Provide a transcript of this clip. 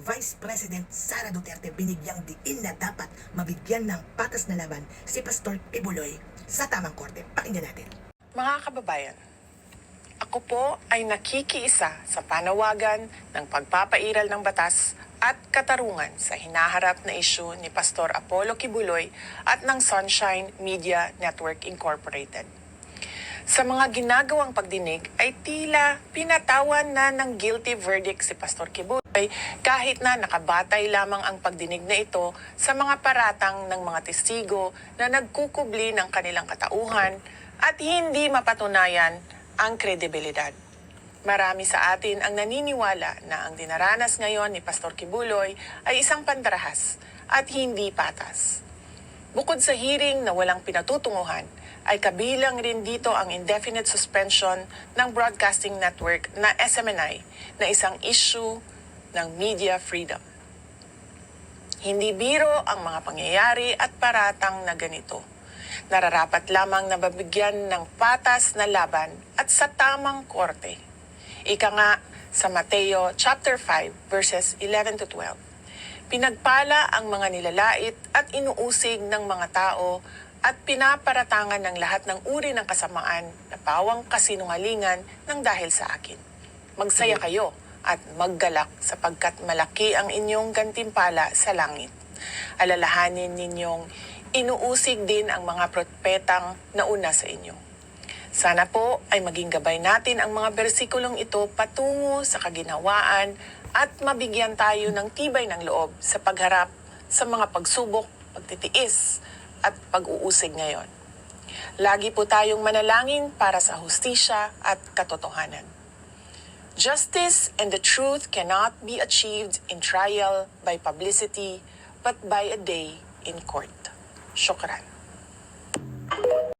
Vice President Sara Duterte binigyang diin na dapat mabigyan ng patas na laban si Pastor Kibuloy sa tamang korte. Pakinggan natin. Mga kababayan, ako po ay nakikiisa sa panawagan ng pagpapairal ng batas at katarungan sa hinaharap na isyu ni Pastor Apollo Kibuloy at ng Sunshine Media Network Incorporated. Sa mga ginagawang pagdinig ay tila pinatawan na ng guilty verdict si Pastor Kibuloy kahit na nakabatay lamang ang pagdinig na ito sa mga paratang ng mga testigo na nagkukubli ng kanilang katauhan at hindi mapatunayan ang kredibilidad. Marami sa atin ang naniniwala na ang dinaranas ngayon ni Pastor Kibuloy ay isang pandarahas at hindi patas. Bukod sa hearing na walang pinatutunguhan, ay kabilang rin dito ang indefinite suspension ng broadcasting network na SMNI na isang issue ng media freedom. Hindi biro ang mga pangyayari at paratang na ganito. Nararapat lamang na mabigyan ng patas na laban at sa tamang korte. Ika nga sa Mateo chapter 5 verses 11 to 12. Pinagpala ang mga nilalait at inuusig ng mga tao at pinaparatangan ng lahat ng uri ng kasamaan na pawang kasinungalingan ng dahil sa akin. Magsaya kayo at maggalak sapagkat malaki ang inyong gantimpala sa langit. Alalahanin ninyong inuusig din ang mga propetang nauna sa inyo. Sana po ay maging gabay natin ang mga bersikulong ito patungo sa kaginhawaan at mabigyan tayo ng tibay ng loob sa pagharap sa mga pagsubok, pagtitiis, at pag-uusig ngayon. Lagi po tayong manalangin para sa hustisya at katotohanan. Justice and the truth cannot be achieved in trial by publicity, but by a day in court. Shukran.